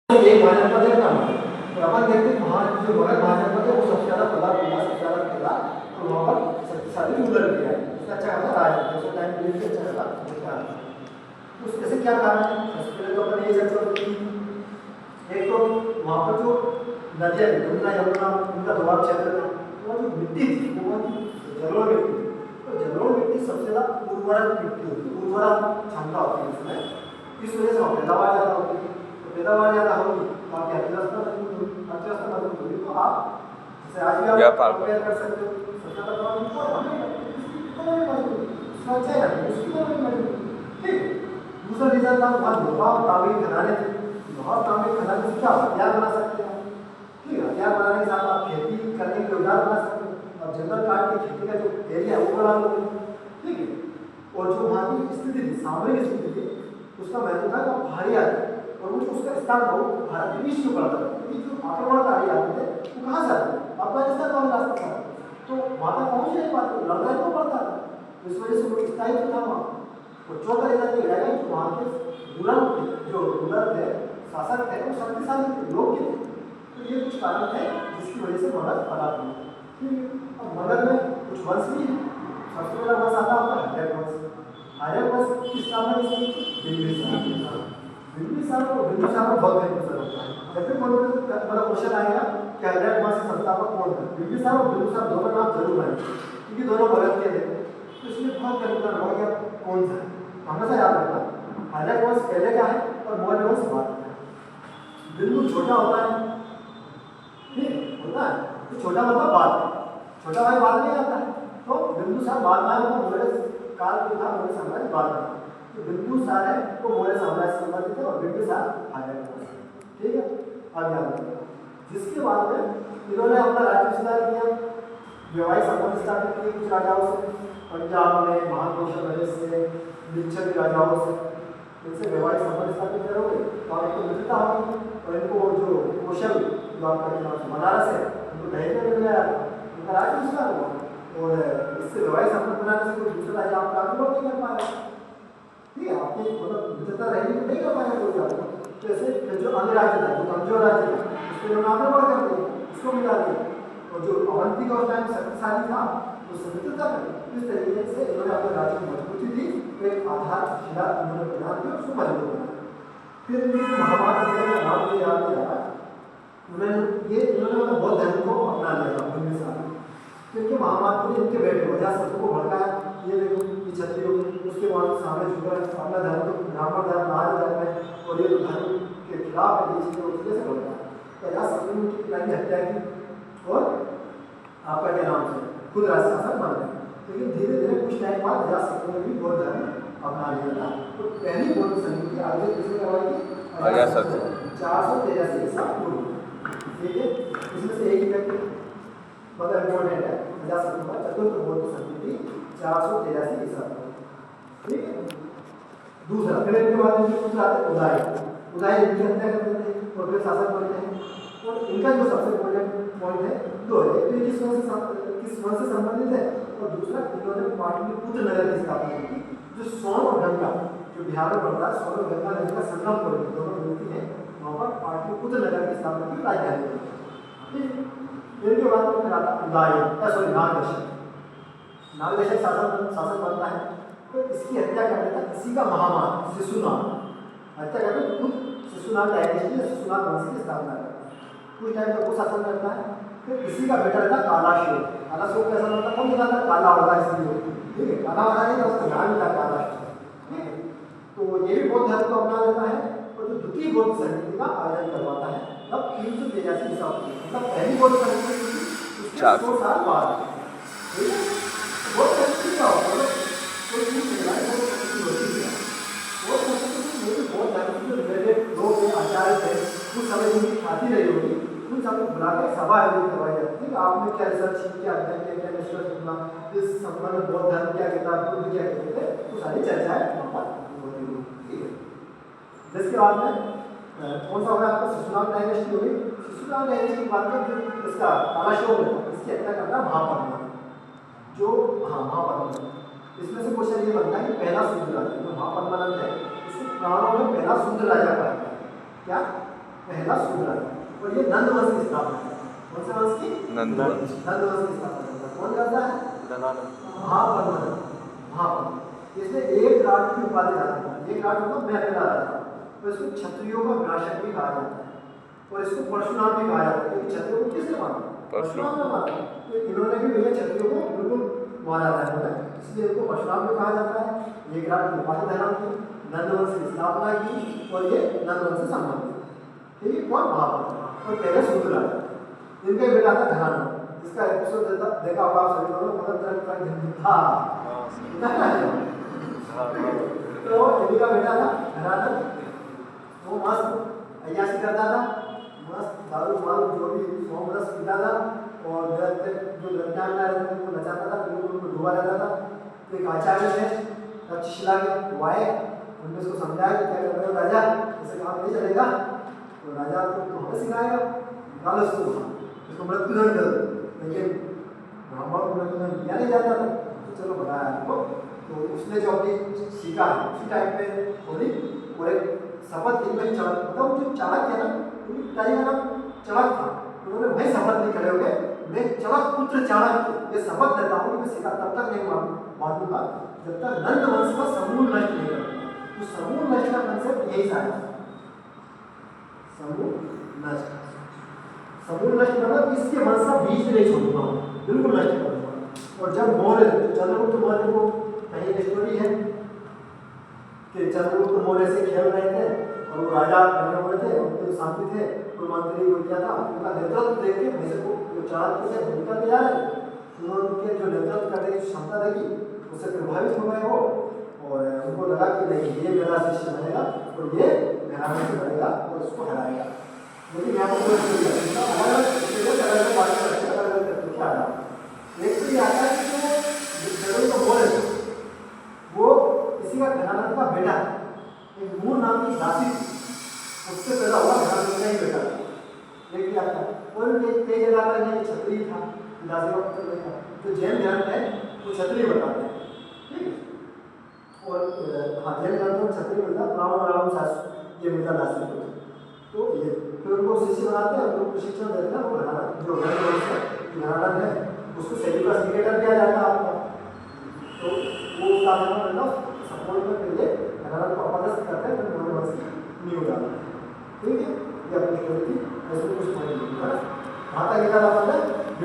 एक महाजनपद है ना, तो अपन देखते हैं वहाँ जो मगध महाजनपद है वो सबसे ज़्यादा फैला हुआ, सबसे ज़्यादा फैला, तो वहाँ पर शक्तिशाली रूलर किया है, इसका अच्छा खासा राज है, जैसे टाइम पीरियड से अच्छा खासा है। उस ऐसे क्या कारण है? सबसे पहले तो अपन ये चर्चा की, एक तो वहाँ पर जो नदियाँ गंगा यमुना उनका प्रभाव क्षेत्र था, तो जो मिट्टी थी वो जलोढ़ मिट्टी, तो जलोढ़ मिट्टी सबसे ज़्यादा उर्वरक मिट्टी होती है, उर्वरक क्षमता होती है उसमें, इस वजह से पैदावार ज़्यादा होती है। पैदावार ज़्यादा होगी तो आपकी अर्थव्यवस्था मजबूत होगी, तो आप जैसे आज भी आप कंपेयर कर सकते हो, सबसे ज़्यादा ठीक। दूसरा रीजन था वहाँ लोहा और तांबे की खदानें थी, लोहा और तांबे की खदानें से क्या हथियार बना सकते हैं, ठीक है, हथियार बनाने के साथ आप खेती करने के औजार बना सकते हो, और जंगल काट के खेती का जो एरिया है वो बढ़ा लो, ठीक है। और जो वहाँ की स्थिति थी, सामरिक स्थिति थी, उसका महत्व था कि भारी आते, और वो जो उसका स्थान था वो भारत के बीच में पड़ता था, क्योंकि जो आक्रमणकारी आते थे वो कहाँ से आते थे, अफगानिस्तान वाले रास्ते से आते, तो वहाँ तक पहुँच नहीं पाते, लड़ना ही तो पड़ता था, तो इस वजह से वो स्थायित्व था वहाँ। और चौथा रीजन ये रहेगा कि वहाँ के रूलर थे, शासक थे, वो शक्तिशाली थे, योग्य थे, तो ये कुछ कारण थे जिसकी वजह से मगध फैला हुआ। ठीक है, अब मगध में कुछ वंश भी है, सबसे पहला वंश आता है हर्यक वंश। हर्यक वंश की स्थापना किसने की? बिंबिसार को बिंबिसार में बहुत फेमस होता है, जब भी कोई मतलब क्वेश्चन आएगा कि हर्यक वंश के संस्थापक कौन है, बिंबिसार और बिंदुसार दोनों नाम जरूर आएंगे, क्योंकि दोनों मगध के थे, तो इसलिए बहुत कंफ्यूजन होगा कि कौन सा है, हमेशा याद रखना हर्यक वंश पहले का है और मौर्य वंश बाद का है। बिंदु छोटा होता है, ठीक होता है, तो छोटा मतलब बाद, छोटा भाई बाद में आता है, तो बिंदुसार बाद में आया, मौर्य काल जो था मौर्य साम्राज्य बाद में, तो बिंदुसार है तो मौर्य साम्राज्य से संबंधित है और बिंबिसार हर्यक वंश, ठीक है। अब याद रखना, जिसके बाद में इन्होंने अपना राज्य विस्तार किया, वैवाहिक संबंध स्थापित किए कुछ राजाओं से, पंजाब में महाकौशल से, लिच्छवी राजाओं से, इनसे वैवाहिक संबंध स्थापित करोगे तो आपको मित्रता होगी, और इनको जो कौशल जो आपका नाम बनारस है उनको दहेज में मिल गया, उनका राज्य विस्तार हुआ, और इससे वैवाहिक संबंध बनाने से कोई दूसरा राज्य आपका अनुभव नहीं कर पाएगा, ठीक है, आपकी मतलब मित्रता रहेगी तो नहीं कर पाएगा कोई राज्य। तो ऐसे जो अन्य राज्य था, जो कमजोर राज्य था, उसके लोग आगे बढ़ कर दिए, उसको मिला दिया, और जो अवंती का उस टाइम शक्तिशाली था उससे मित्रता करी, इस तरीके से इन्होंने अपने राज्य की मजबूती दी, एक आधारशिला उन्होंने प्रदान की, उसको मजबूत बनाया। फिर इनके महाभारत के नाम से याद किया, इन्होंने मतलब बौद्ध धर्म को अपना लिया बिंबिसार, फिर इनके महाभारत में इनके बेटे अजातशत्रु को भड़काया, ये देखो ये क्षत्रिय, उसके बाद सामने झुका अपना धर्म ब्राह्मण धर्म आर्य धर्म है, और ये धर्म के खिलाफ है, ये चीज़ें उसके से भड़काया, तो अजातशत्रु ने उनकी पिता की हत्या की, और आपका क्या नाम से खुद राष्ट्र शासक बन गए। लेकिन धीरे धीरे कुछ टाइम बाद अजातशत्रु ने भी बौद्ध धर्म अपना लिया था, तो पहली बौद्ध संधि की आयोजन किसने करवाई थी? अजातशत्रु 483 ईसा पूर्व, ठीक है। इसमें से एक व्यक्ति मतलब इम्पोर्टेंट है, अजातशत्रु का चतुर्थ बौद्ध संधि थी 483 ईसा पूर्व, ठीक है। दूसरा फिर इनके बाद इनके पुत्र आते उदय इनकी हत्या कर देते हैं और फिर शासक बनते हैं, और इनका जो सबसे इम्पोर्टेंट पॉइंट है दो है, एक किस वंश से संबंधित है, और दूसरा इन्होंने पाटलिपुत्र नगर की स्थापना की, जो सोन और गंगा जो बिहार में पड़ता है, सोन और गंगा नदी का संगम पर दोनों मिलती है, वहाँ पर पाटलिपुत्र नगर की स्थापना की राजधानी है, ठीक। इनके बाद में फिर आता नागदेशक शासक बनता है, तो इसकी हत्या कर देता इसी का महामान शिशुनाग, हत्या करके खुद शिशुनाग डायनेस्टी या शिशुनाग वंश की स्थापना करता है, कुछ टाइम तक वो शासन करता है। फिर इसी का बेटा रहता कालाशोक, कालाशोक कैसा होता कौन बताता काला होगा इसलिए, ठीक है, काला वाला नहीं था, उसका नाम था कालाशोक, ठीक है। तो ये भी बौद्ध धर्म को अपना लेता है, और जो द्वितीय बौद्ध संधि का आयोजन करवाता है तब 383 ईसा पूर्व, मतलब पहली बौद्ध संधि उसके 100 साल बाद, ठीक है। बौद्ध संधि क्या होता है, कोई चीज नहीं है, बौद्ध संधि होती है, बौद्ध संधि में बौद्ध धर्म से रिलेटेड लोग आचार्य थे, कुछ समय उनकी ख्याति रही होगी, उन सब बुलाकर सभा आयोजित करवाई जाती है, आपने क्या रिसर्च की, क्या अध्ययन किया, क्या निष्कर्ष निकला, इस संबंध में बौद्ध धर्म क्या कहता है, बुद्ध क्या कहते थे, तो सारी चर्चाएं वहाँ पर होती हुई, ठीक है। जिसके बाद में कौन सा होगा आपका शिशुनाग डायनेस्टी होगी, शिशुनाग डायनेस्टी के बाद में जो इसका कालाशोक है इसकी हत्या करता है महापद्मा, जो महापद्मा, इसमें से क्वेश्चन ये बनता है कि पहला शूद्र राजा जो महापद्मानंद है, इसको पुराणों में पहला शूद्र राजा कहा गया, क्या पहला शूद्र और ये नंद वंश की स्थापना है। कौन से वंश की? नंद वंश। नंद वंश की स्थापना करता है। कौन करता है? महापद्म। महापद्म इसने एक राट की उपाधि धारण की। एक राट मतलब मैं पहला राजा, तो इसको क्षत्रियों का विनाशक भी कहा जाता है और इसको परशुराम भी कहा जाता है, क्योंकि क्षत्रियों को किसने मारा? परशुराम ने मारा। तो इन्होंने भी भैया क्षत्रियों को बिल्कुल मारा था इन्होंने, इसलिए इनको परशुराम भी कहा जाता है। एक राट की उपाधि धारण की, नंद वंश की स्थापना की और ये नंद वंश से संबंधित। ठीक है, कौन? महापद्म। और पहले शूद्र राजा, इनका बेटा था घराना। इसका एपिसोड देखा होगा आप सभी लोगों ने, मतलब तरह था तो इनका बेटा था घराना। वो मस्त अय्याशी करता था, मस्त दारू मारू जो भी सोम रस पीता था और जो लड़कियां रहते थे वो नचाता था, बिल्कुल उनको डुबा रहता था। तो एक आचार्य थे तक्षशिला के, वो आए, उन्होंने उसको समझाया कि क्या कर रहे हो राजा, ऐसे काम नहीं चलेगा। तो राजा तो हमें सिखाएगा, निकालो उसको मृत्युदंड कर दो। लेकिन ब्राह्मण को मृत्युदंड दिया नहीं जाता था, तो चलो बताया आपको। तो उसने जो अपनी सीखा उसी टाइम पे थोड़ी और एक शपथ ली भाई चढ़, मतलब जो चाणक्य है ना, उनकी पिताजी का नाम चणक था। उन्होंने वही शपथ ली खड़े हो गए, मैं चणक पुत्र चाणक्य ये शपथ लेता हूँ कि मैं सीखा तब तक नहीं मानूंगा जब तक नंद वंश का समूल नष्ट नहीं करूंगा। तो समूल नष्ट का कंसेप्ट यही था, समूल नष्ट। समूल नष्ट मतलब इसके वंश का बीज नहीं छोड़ूंगा, बिल्कुल नष्ट करूंगा। और जब मौर्य चंद्रगुप्त मौर्य को कहीं स्टोरी है कि चंद्रगुप्त मौर्य से खेल रहे थे और वो राजा बने हुए थे, उनके शांति थे, कोई मंत्री को किया था, उनका नेतृत्व देख के वैसे को जो चाणक्य से भूमिका तैयार है, उन्होंने जो नेतृत्व करने की क्षमता देखी उससे प्रभावित हो गए वो, और उनको लगा कि नहीं ये मेरा शिष्य बनेगा और ये घराने से बनेगा और उसको हराएगा। लेकिन यहाँ पर अलग अलग क्या आता एक तो ये आता है कि जो बोले वो किसी का घराना का बेटा है, एक मूल नाम की दासी उससे पैदा हुआ घराना का ही बेटा। एक भी आता है कोई कई जगह आता है क्षत्रिय था, दासी का पुत्र नहीं था, तो जैन धर्म में वो क्षत्रिय बताते हैं। ठीक है, और हाँ जैन धर्म में क्षत्रिय मिलता, ब्राह्मण शास्त्र ये मिलता दासी को। तो ये फिर उनको शिष्य बनाते हैं, उनको प्रशिक्षण देते हैं, वो घराना जो घराना है उसको सेल्यूकस निकेटर दिया जाता है